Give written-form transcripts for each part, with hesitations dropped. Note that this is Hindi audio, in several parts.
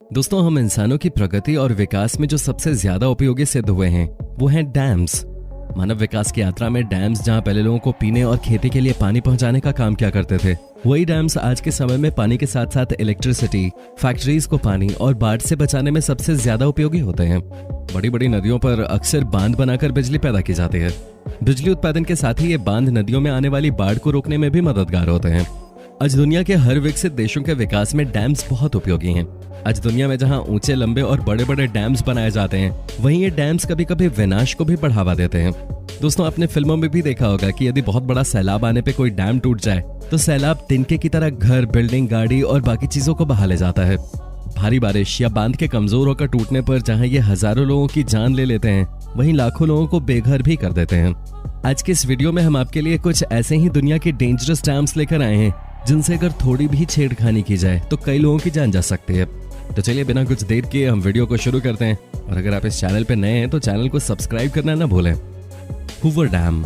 दोस्तों, हम इंसानों की प्रगति और विकास में जो सबसे ज्यादा उपयोगी सिद्ध हुए हैं वो हैं डैम्स। मानव विकास की यात्रा में डैम्स जहां पहले लोगों को पीने और खेती के लिए पानी पहुंचाने का काम किया करते थे, वही डैम्स आज के समय में पानी के साथ साथ इलेक्ट्रिसिटी, फैक्ट्रीज को पानी और बाढ़ से बचाने में सबसे ज्यादा उपयोगी होते हैं। बड़ी बड़ी नदियों पर अक्सर बांध बनाकर बिजली पैदा की जाती है। बिजली उत्पादन के साथ ही ये बांध नदियों में आने वाली बाढ़ को रोकने में भी मददगार होते हैं। आज दुनिया के हर विकसित देशों के विकास में डैम्स बहुत उपयोगी हैं। आज दुनिया में जहां ऊंचे, लंबे और बड़े बड़े डैम्स बनाए जाते हैं, वहीं ये डैम्स कभी कभी विनाश को भी बढ़ावा देते हैं। दोस्तों, आपने फिल्मों में भी देखा होगा कि यदि बहुत बड़ा सैलाब आने पे कोई डैम टूट जाए तो सैलाब तिनके की तरह घर, बिल्डिंग, गाड़ी और बाकी चीजों को बहा ले जाता है। भारी बारिश या बांध के कमजोर होकर टूटने पर जहां ये हजारों लोगों की जान ले लेते हैं, वहीं लाखों लोगों को बेघर भी कर देते हैं। आज के इस वीडियो में हम आपके लिए कुछ ऐसे ही दुनिया के डेंजरस डैम्स लेकर आए हैं जिनसे अगर थोड़ी भी छेड़खानी की जाए तो कई लोगों की जान जा सकती है। तो चलिए बिना कुछ देर किए हम वीडियो को शुरू करते हैं। और अगर आप इस चैनल पर नए हैं तो चैनल को सब्सक्राइब करना ना भूलें। Hoover dam.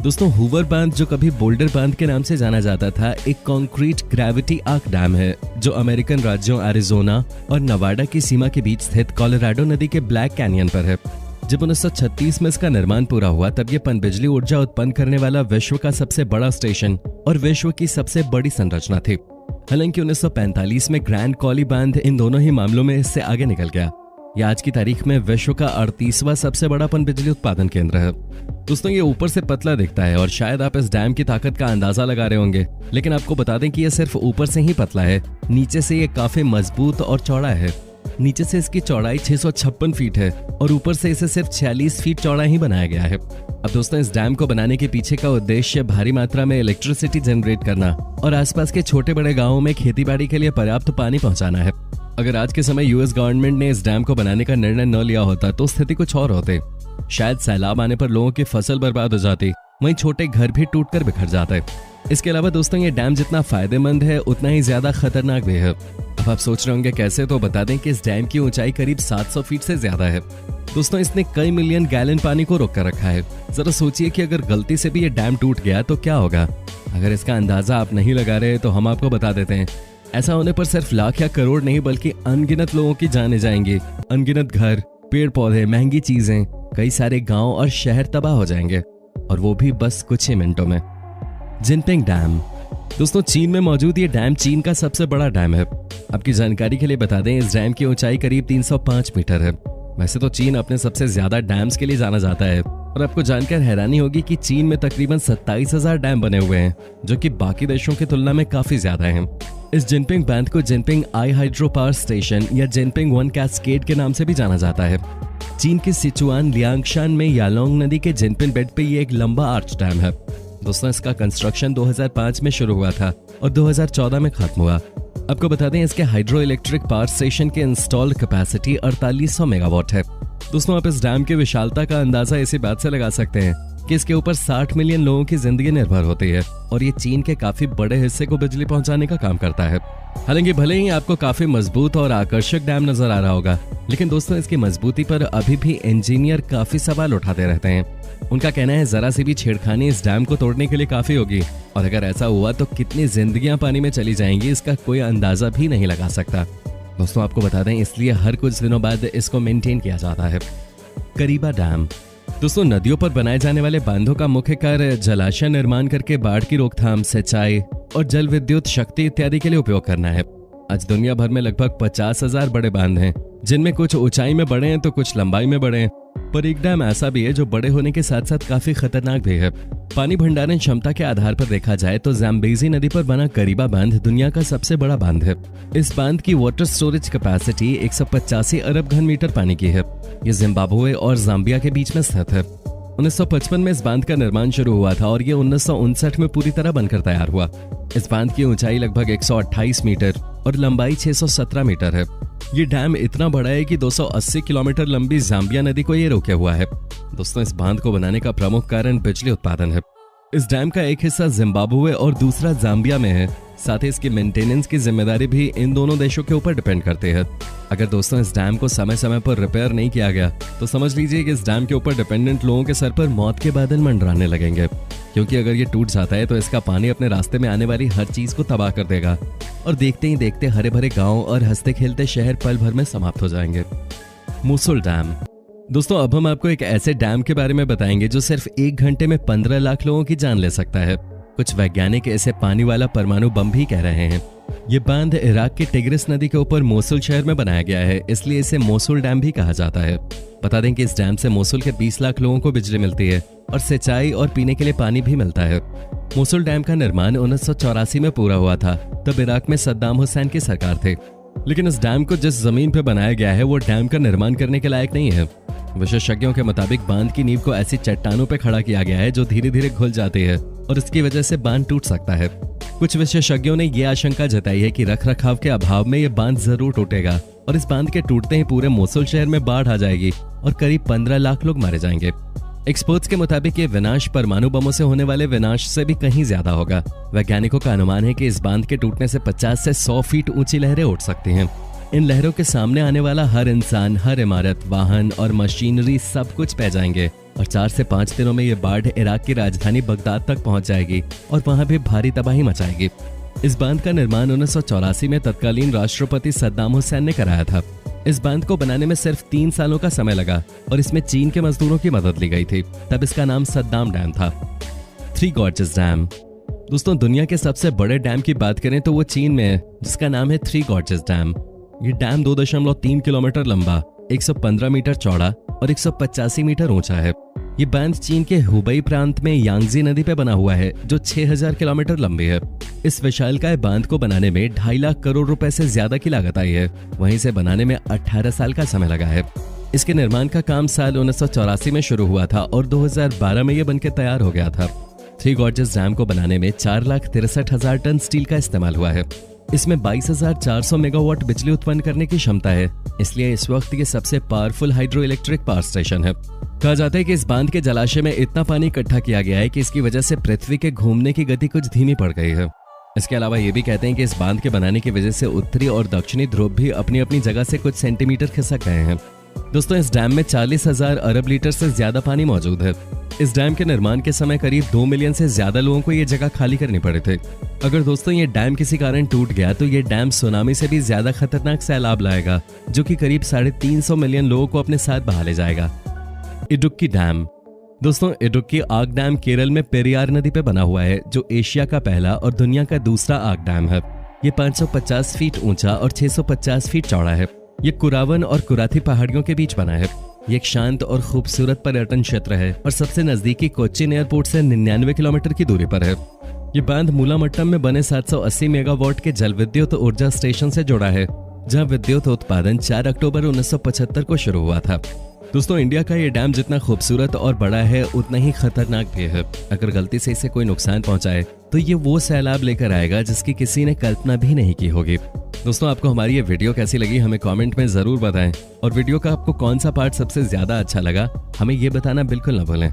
दोस्तों, हूवर बांध, जो कभी बोल्डर बांध के नाम से जाना जाता था, एक कंक्रीट ग्रेविटी आर्क डैम है जो अमेरिकन राज्यों एरिजोना और नवाडा की सीमा के बीच स्थित कोलोराडो नदी के ब्लैक कैनियन पर है। जब 1936 में इसका निर्माण पूरा हुआ तब ये पनबिजली ऊर्जा उत्पन्न करने वाला विश्व का सबसे बड़ा स्टेशन और विश्व की सबसे बड़ी संरचना थी। हालांकि 1945 में ग्रैंड कॉली बांध इन दोनों ही मामलों में इससे आगे निकल गया। यह आज की तारीख में विश्व का 38वां सबसे बड़ा पनबिजली उत्पादन केंद्र है। दोस्तों, ये ऊपर से पतला दिखता है और शायद आप इस डैम की ताकत का अंदाजा लगा रहे होंगे, लेकिन आपको बता दें कि यह सिर्फ ऊपर से ही पतला है। नीचे से ये काफी मजबूत और चौड़ा है। नीचे से इसकी चौड़ाई 656 फीट है और ऊपर से इसे सिर्फ 46 फीट चौड़ा ही बनाया गया है। अब दोस्तों, इस डैम को बनाने के पीछे का उद्देश्य भारी मात्रा में इलेक्ट्रिसिटी जनरेट करना और आसपास के छोटे बड़े गांवों में खेतीबाड़ी के लिए पर्याप्त पानी पहुंचाना है। अगर आज के समय यूएस गवर्नमेंट ने इस डैम को बनाने का निर्णय न लिया होता तो स्थिति कुछ और होती। शायद सैलाब आने पर लोगों की फसल बर्बाद हो जाती, वहीं छोटे घर भी टूटकर बिखर जाते। इसके अलावा दोस्तों, ये डैम जितना फायदेमंद है उतना ही ज्यादा खतरनाक भी है। अब आप सोच रहे होंगे कैसे, तो बता दें कि इस डैम की ऊंचाई करीब 700 फीट से ज्यादा है। दोस्तों, इसने कई मिलियन गैलन पानी को रोक कर रखा है। जरा सोचिए कि अगर गलती से भी ये डैम टूट गया तो क्या होगा। अगर इसका अंदाजा आप नहीं लगा रहे तो हम आपको बता देते हैं। ऐसा होने पर सिर्फ लाख या करोड़ नहीं बल्कि अनगिनत लोगों की जानें जाएंगी। अनगिनत घर, पेड़ पौधे, महंगी चीजें, कई सारे गांव और शहर तबाह हो जाएंगे, और वो भी बस कुछ ही मिनटों में। Jinping dam. दोस्तों, चीन में मौजूद ये डैम चीन का सबसे बड़ा डैम है। आपकी जानकारी के लिए बता दें, इस डैम की ऊंचाई करीब 305 मीटर है। वैसे तो चीन अपने सबसे ज्यादा डैम्स के लिए जाना जाता है, और आपको जानकर हैरानी होगी कि चीन में तकरीबन 27,000 डैम बने हुए हैं, जो कि बाकी देशों की तुलना में काफी ज्यादा हैं। इस जिनपिंग बांध को जिनपिंग आई हाइड्रो पावर स्टेशन या जिनपिंग 1 कैस्केड के नाम से भी जाना जाता है। चीन के सिचुआन लियांगशान में यालोंग नदी के जिनपिंग बेड पे ये एक लंबा आर्च डैम है। दोस्तों, इसका कंस्ट्रक्शन 2005 में शुरू हुआ था और 2014 में खत्म हुआ। आपको बता दें, इसके हाइड्रो इलेक्ट्रिक पावर स्टेशन की इंस्टॉल्ड कैपेसिटी 4800 मेगावाट है। दोस्तों, आप इस डैम की विशालता का अंदाजा इसी बात से लगा सकते हैं कि इसके ऊपर 60 मिलियन लोगों की जिंदगी निर्भर होती है और ये चीन के काफी बड़े हिस्से को बिजली पहुंचाने का काम करता है। हालांकि भले ही आपको काफी मजबूत और आकर्षक डैम नजर आ रहा होगा, लेकिन दोस्तों, इसकी मजबूती पर अभी भी इंजीनियर काफी सवाल उठाते रहते हैं। उनका कहना है जरा सी भी छेड़खानी इस डैम को तोड़ने के लिए काफी होगी, और अगर ऐसा हुआ तो कितनी जिंदगियां पानी में चली जाएंगी इसका कोई अंदाजा भी नहीं लगा सकता। दोस्तों, आपको बता दें, इसलिए हर कुछ दिनों बाद इसको मेंटेन किया जाता है। करीबा डैम। दोस्तों, नदियों पर बनाए जाने वाले बांधों का मुख्य कार्य जलाशय निर्माण करके बाढ़ की रोकथाम, सिंचाई और जल विद्युत शक्ति इत्यादि के लिए उपयोग करना है। आज दुनिया भर में लगभग 50,000 बड़े बांध हैं, जिनमें कुछ ऊंचाई में बड़े हैं तो कुछ लंबाई में बड़े हैं। पर एक डैम ऐसा भी है जो बड़े होने के साथ साथ काफी खतरनाक भी है। पानी भंडारण क्षमता के आधार पर देखा जाए तो ज़ाम्बेज़ी नदी पर बना करीबा बांध दुनिया का सबसे बड़ा बांध है। इस बांध की वाटर स्टोरेज कैपेसिटी 185 अरब घन मीटर पानी की है। ये जिम्बाब्वे और जाम्बिया के बीच में स्थित है। 1955 में इस बांध का निर्माण शुरू हुआ था और ये 1959 में पूरी तरह बनकर तैयार हुआ। इस बांध की ऊंचाई लगभग 128 मीटर और लंबाई 617 मीटर है। ये डैम इतना बड़ा है कि 280 किलोमीटर लंबी जाम्बिया नदी को ये रोके हुआ है। दोस्तों, इस बांध को बनाने का प्रमुख कारण बिजली उत्पादन है। इस डैम का एक हिस्सा जिम्बाब्वे और दूसरा जाम्बिया में है। साथ ही इसकी मेंटेनेंस की जिम्मेदारी भी इन दोनों देशों के ऊपर डिपेंड करती है। अगर दोस्तों इस डैम को समय समय पर रिपेयर नहीं किया गया तो समझ लीजिए कि इस डैम के ऊपर डिपेंडेंट लोगों के सर पर मौत के बादल मंडराने लगेंगे, क्योंकि अगर ये टूट जाता है तो इसका पानी अपने रास्ते में आने वाली हर चीज को तबाह कर देगा और देखते ही देखते हरे भरे गांव और हंसते खेलते शहर पल भर में समाप्त हो जाएंगे। मूसल डैम। दोस्तों अब हम आपको एक ऐसे डैम के बारे में बताएंगे जो सिर्फ 1 घंटे में 15 लाख लोगों की जान ले सकता है। कुछ वैज्ञानिक इसे पानी वाला परमाणु बम भी कह रहे हैं। ये बांध इराक की टिग्रिस नदी के ऊपर मोसुल शहर में बनाया गया है, इसलिए इसे मोसुल डैम भी कहा जाता है। बता दें कि इस डैम से मोसुल के 20 लाख लोगों को बिजली मिलती है और सिंचाई और पीने के लिए पानी भी मिलता है। मोसुल डैम का निर्माण 1984 में पूरा हुआ था। तब इराक में सद्दाम हुसैन की सरकार थे, लेकिन इस डैम को जिस जमीन पर बनाया गया है वो डैम का निर्माण करने के लायक नहीं है। विशेषज्ञों के मुताबिक बांध की नींव को ऐसी चट्टानों पर खड़ा किया गया है जो धीरे धीरे घुल जाती है और इसकी वजह से बांध टूट सकता है। कुछ विशेषज्ञों ने यह आशंका जताई है कि रखरखाव के अभाव में यह बांध जरूर टूटेगा और इस बांध के टूटते ही पूरे मोसुल शहर में बाढ़ आ जाएगी और करीब 15 लाख लोग मारे जाएंगे। एक्सपर्ट्स के मुताबिक ये विनाश परमाणु बमों से होने वाले विनाश से भी कहीं ज्यादा होगा। वैज्ञानिकों का अनुमान है कि इस बांध के टूटने से 50 से 100 फीट ऊंची लहरें उठ सकती हैं। इन लहरों के सामने आने वाला हर इंसान, हर इमारत, वाहन और मशीनरी सब कुछ बह जाएंगे और 4 से 5 दिनों में ये बाढ़ इराक की राजधानी बगदाद तक पहुंच जाएगी और वहां भी भारी तबाही मचाएगी। इस बांध का निर्माण 1984 में तत्कालीन राष्ट्रपति सद्दाम हुसैन ने कराया था। इस बांध को बनाने में सिर्फ 3 सालों का समय लगा और इसमें चीन के मजदूरों की मदद ली गई थी। तब इसका नाम सद्दाम डैम था। Three gorges dam. दोस्तों दुनिया के सबसे बड़े डैम की बात करें तो वो चीन में है, जिसका नाम है थ्री गॉर्जेस डैम। ये डैम 2.3 किलोमीटर लंबा, 115 मीटर चौड़ा और 185 मीटर ऊंचा है। ये बांध चीन के हुबई प्रांत में यांगजी नदी पे बना हुआ है, जो 6000 किलोमीटर लंबी है। इस विशालकाय बांध को बनाने में 2.5 लाख करोड़ रुपए से ज्यादा की लागत आई है। वहीं से बनाने में 18 साल का समय लगा है। इसके निर्माण का काम साल 1984 में शुरू हुआ था और 2012 में यह बनकर तैयार हो गया था। थ्री गॉर्जेस डैम को बनाने में 4,63,000 टन स्टील का इस्तेमाल हुआ है। इसमें 22,400 मेगावाट बिजली उत्पन्न करने की क्षमता है, इसलिए इस वक्त ये सबसे powerful hydro electric power station है। कहा जाता है कि इस बांध के जलाशय में इतना पानी इकट्ठा किया गया है कि इसकी वजह से पृथ्वी के घूमने की गति कुछ धीमी पड़ गई है। इसके अलावा ये भी कहते हैं कि इस बांध के बनाने की वजह से उत्तरी और दक्षिणी ध्रुव भी अपनी अपनी जगह से कुछ सेंटीमीटर खिसक गए हैं। दोस्तों इस डैम में 40,000 अरब लीटर से ज्यादा पानी मौजूद है। इस डैम के निर्माण के समय करीब 2 मिलियन से ज्यादा लोगों को ये जगह खाली करनी पड़े थे। अगर दोस्तों ये डैम किसी कारण टूट गया तो ये डैम सुनामी से भी ज्यादा खतरनाक सैलाब लाएगा, जो कि करीब 350 मिलियन लोगों को अपने साथ बहा ले जाएगा। इडुक्की डैम। दोस्तों इडुक्की आग डैम केरल में पेरियार नदी पे बना हुआ है, जो एशिया का पहला और दुनिया का दूसरा आग डैम है। ये 550 फीट ऊंचा और 650 फीट चौड़ा है। ये कुरावन और कुराथी पहाड़ियों के बीच बना है। ये एक शांत और खूबसूरत पर्यटन क्षेत्र है और सबसे नजदीकी कोच्चिन एयरपोर्ट से 99 किलोमीटर की दूरी पर है। ये बांध मूलामट्टम में बने 780 मेगावाट के जल विद्युत ऊर्जा स्टेशन से जुड़ा है, जहां विद्युत उत्पादन 4 अक्टूबर 1975 को शुरू हुआ था। दोस्तों इंडिया का ये डैम जितना खूबसूरत और बड़ा है उतना ही खतरनाक भी है। अगर गलती से इसे कोई नुकसान पहुंचाए तो ये वो सैलाब लेकर आएगा जिसकी किसी ने कल्पना भी नहीं की होगी। दोस्तों आपको हमारी ये वीडियो कैसी लगी हमें कमेंट में जरूर बताएं और वीडियो का आपको कौन सा पार्ट सबसे ज्यादा अच्छा लगा हमें ये बताना बिल्कुल ना भूलें।